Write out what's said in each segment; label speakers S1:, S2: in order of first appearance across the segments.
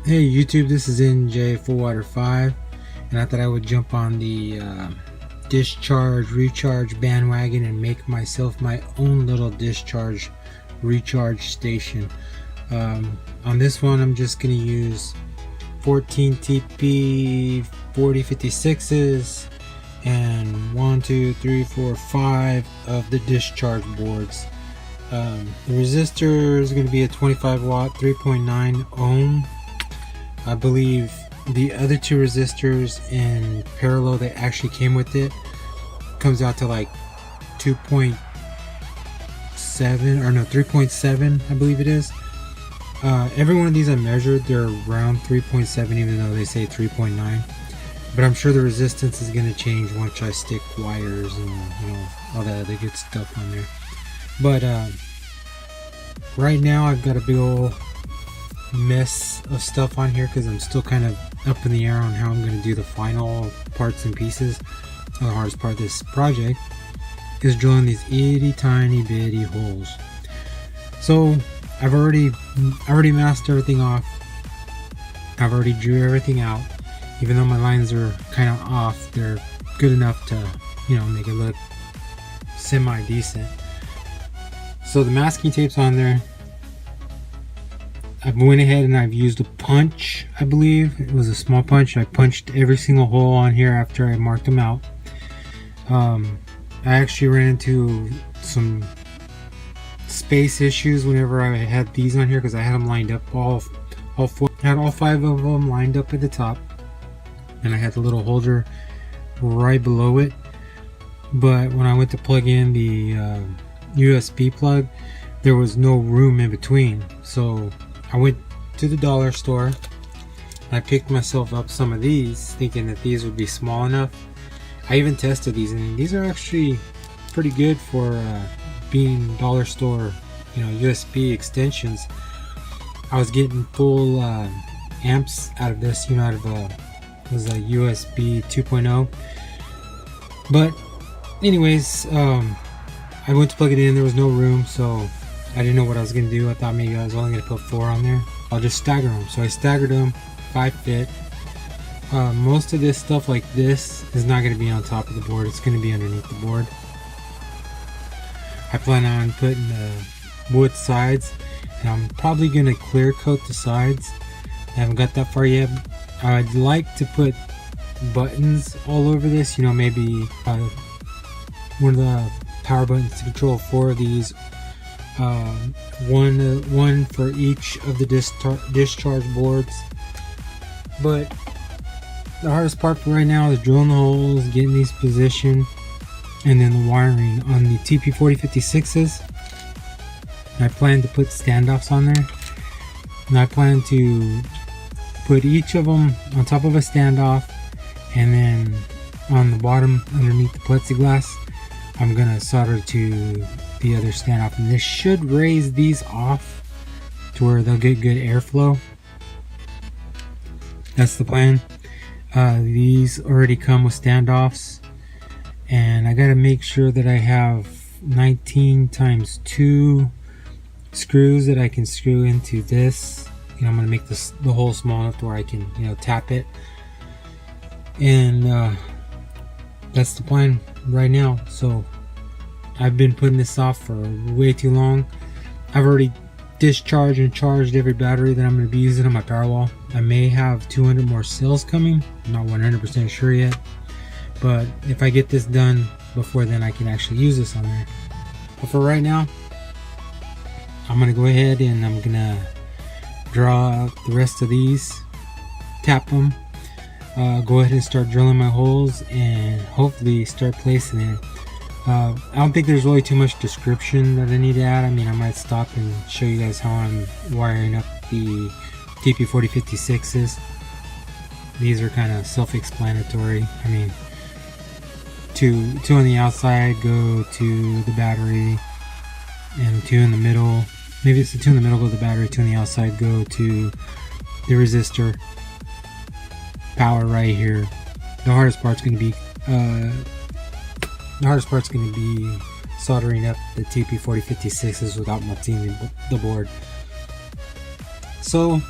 S1: Hey YouTube, this is NJ Fullwater 5, and I thought I would jump on the Discharge recharge bandwagon and make myself my own little Discharge recharge station. On this one I'm just going to use 14 TP 4056s and 1, 2, 3, 4, 5 of the Discharge boards. The resistor is going to be a 25 watt 3.9 ohm. I believe the other two resistors in parallel that actually came with it comes out to like 2.7 or no 3.7, I believe it is. Every one of these I measured, they're around 3.7 even though they say 3.9, but I'm sure the resistance is going to change once I stick wires and all that other good stuff on there. But right now I've got a big old mess of stuff on here because I'm still kind of up in the air on how I'm going to do the final parts and pieces. The hardest part of this project is drilling these itty tiny bitty holes. So I've already masked everything off. I've already drew everything out. Even though my lines are kind of off, they're good enough to make it look semi decent. So the masking tape's on there. I went ahead and I've used a punch. I believe it was a small punch. I punched every single hole on here after I marked them out. I actually ran into some space issues whenever I had these on here because I had them lined up all four. I had all 5 of them lined up at the top, and I had the little holder right below it. But when I went to plug in the USB plug, there was no room in between. So I went to the dollar store and I picked myself up some of these thinking that these would be small enough. I even tested these and these are actually pretty good for being dollar store USB extensions. I was getting full amps out of this, out of it was a USB 2.0. But anyways, I went to plug it in, there was no room, so I didn't know what I was going to do. I thought maybe I was only going to put 4 on there. I'll just stagger them. So I staggered them 5 fit. Most of this stuff like this is not going to be on top of the board. It's going to be underneath the board. I plan on putting the wood sides, and I'm probably going to clear coat the sides. I haven't got that far yet. I'd like to put buttons all over this. Maybe one of the power buttons to control 4 of these. One for each of the discharge boards. But the hardest part for right now is drilling the holes, getting these positioned, and then the wiring on the TP4056s. I plan to put standoffs on there, and I plan to put each of them on top of a standoff, and then on the bottom underneath the plexiglass I'm gonna solder to the other standoff, and this should raise these off to where they'll get good airflow. That's the plan. These already come with standoffs, and I gotta make sure that I have 19 times 2 screws that I can screw into this. I'm gonna make the hole small enough to where I can tap it, and that's the plan right now. So I've been putting this off for way too long. I've already discharged and charged every battery that I'm going to be using on my Powerwall. I may have 200 more cells coming. I'm not 100% sure yet, but if I get this done before then, I can actually use this on there. But for right now, I'm going to go ahead and I'm going to draw out the rest of these, tap them, go ahead and start drilling my holes, and hopefully start placing it. I don't think there's really too much description that I need to add. I might stop and show you guys how I'm wiring up the TP4056s. These are kind of self-explanatory. Two on the outside go to the battery, and 2 in the middle. Maybe it's the 2 in the middle go to the battery, 2 on the outside go to the resistor. Power right here. The hardest part's going to be soldering up the TP4056s without melting the board. So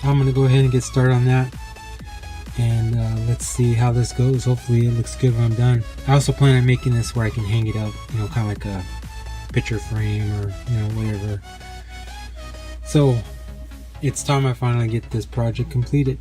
S1: I'm gonna go ahead and get started on that, and let's see how this goes. Hopefully it looks good when I'm done. I also plan on making this where I can hang it up, you know, kind of like a picture frame or, you know, whatever. So it's time I finally get this project completed.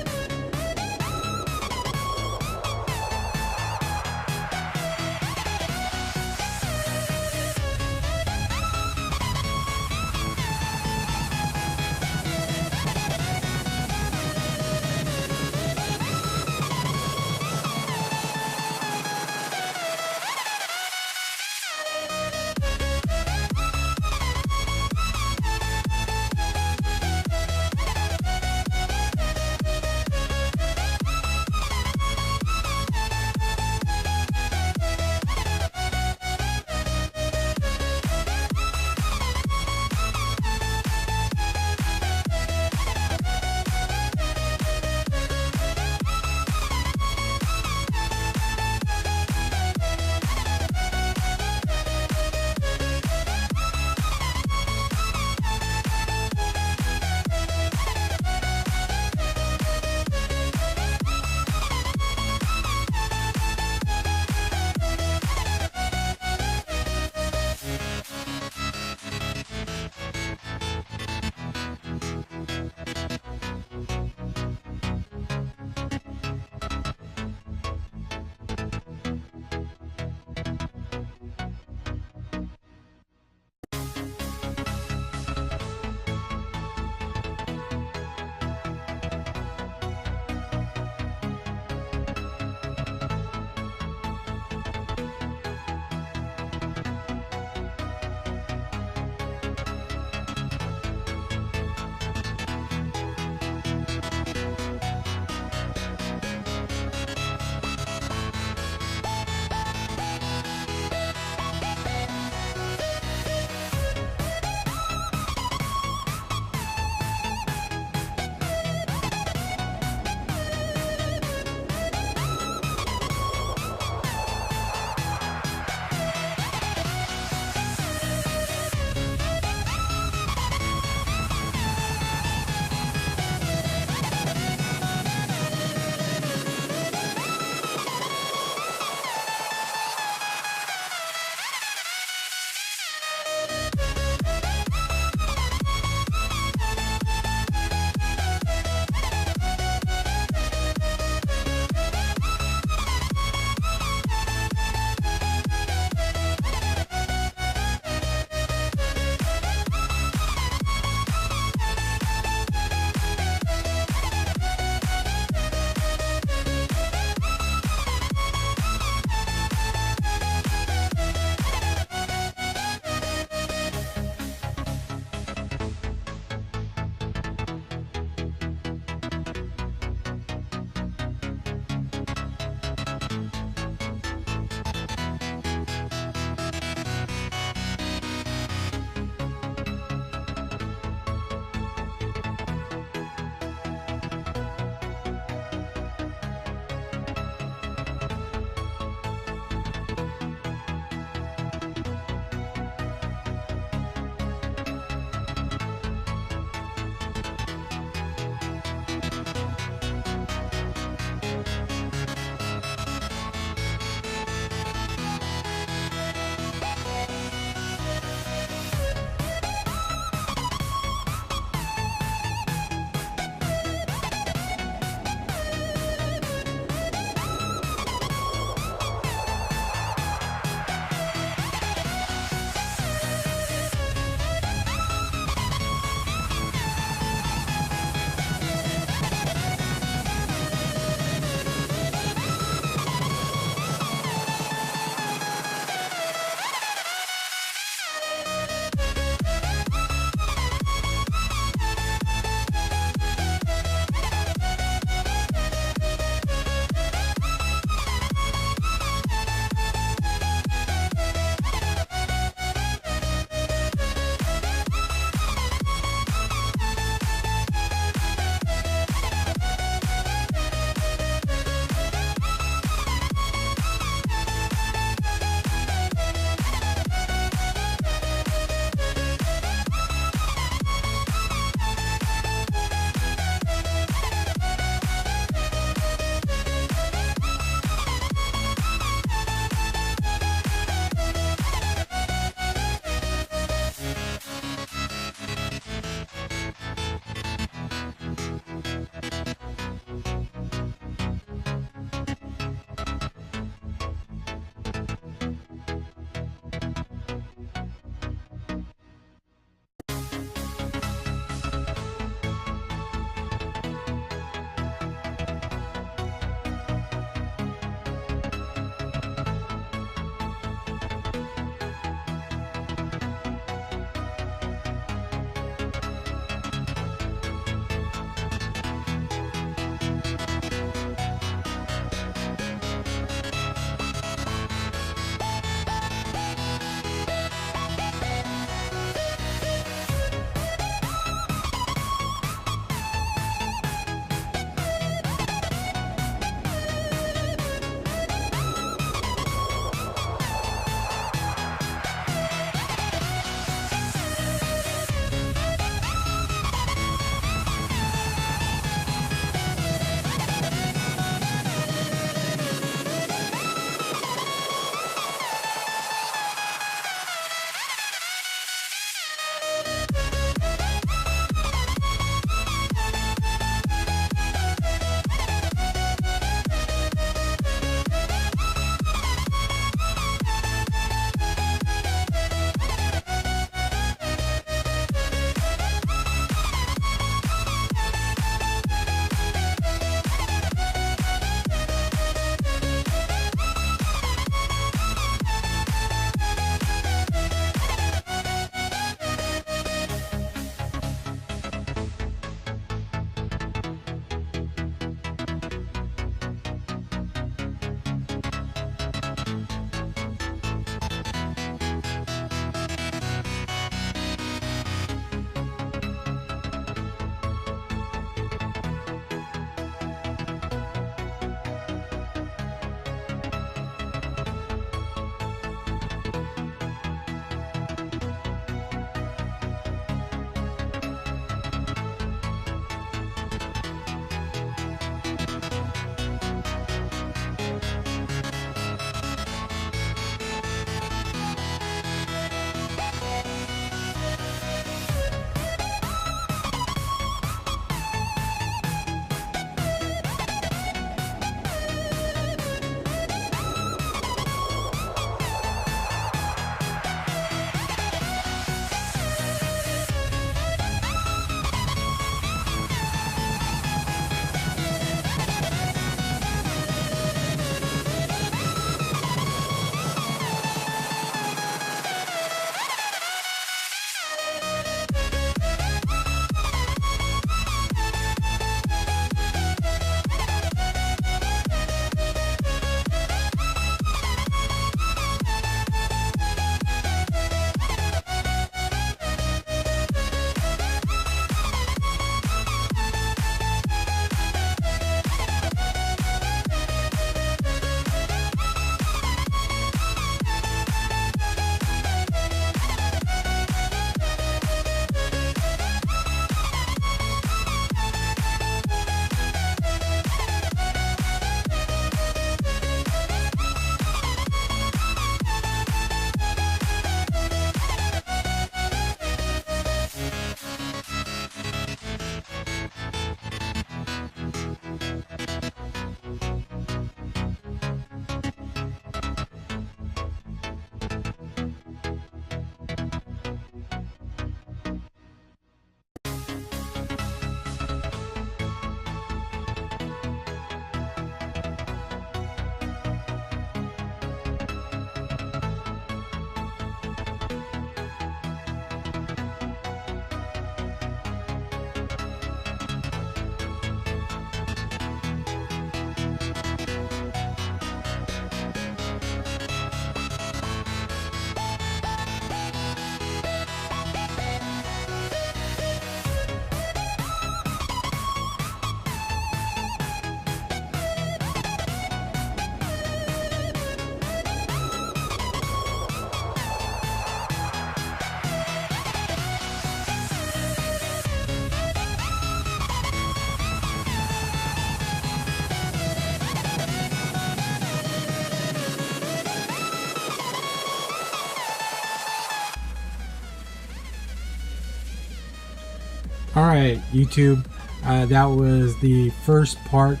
S1: Alright, YouTube, that was the first part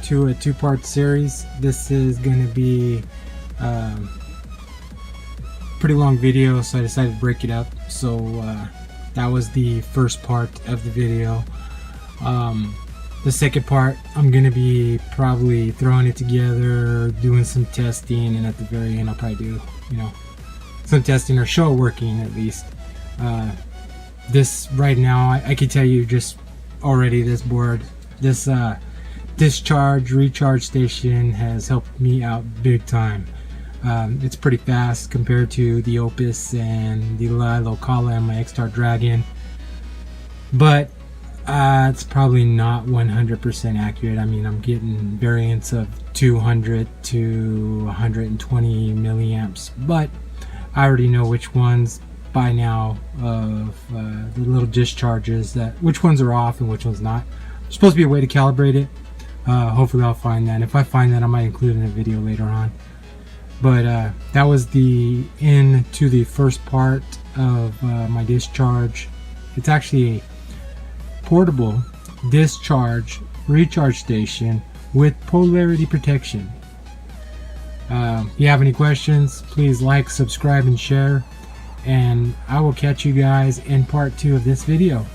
S1: to a two-part series. This is going to be pretty long video, so I decided to break it up. So that was the first part of the video. The second part, I'm going to be probably throwing it together, doing some testing, and at the very end I'll probably do, some testing or show it working at least. This right now, I can tell you just already, this board, this discharge recharge station has helped me out big time. It's pretty fast compared to the Opus and the Lilo Kala and my X-Star Dragon, but it's probably not 100% accurate. I mean, I'm getting variants of 200 to 120 milliamps, but I already know which ones by now of the little discharges, that which ones are off and which ones not. There's supposed to be a way to calibrate it. Hopefully I'll find that. If I find that, I might include it in a video later on. But that was the end to the first part of my discharge. It's actually a portable discharge recharge station with polarity protection. If you have any questions, please like, subscribe, and share. And I will catch you guys in part 2 of this video.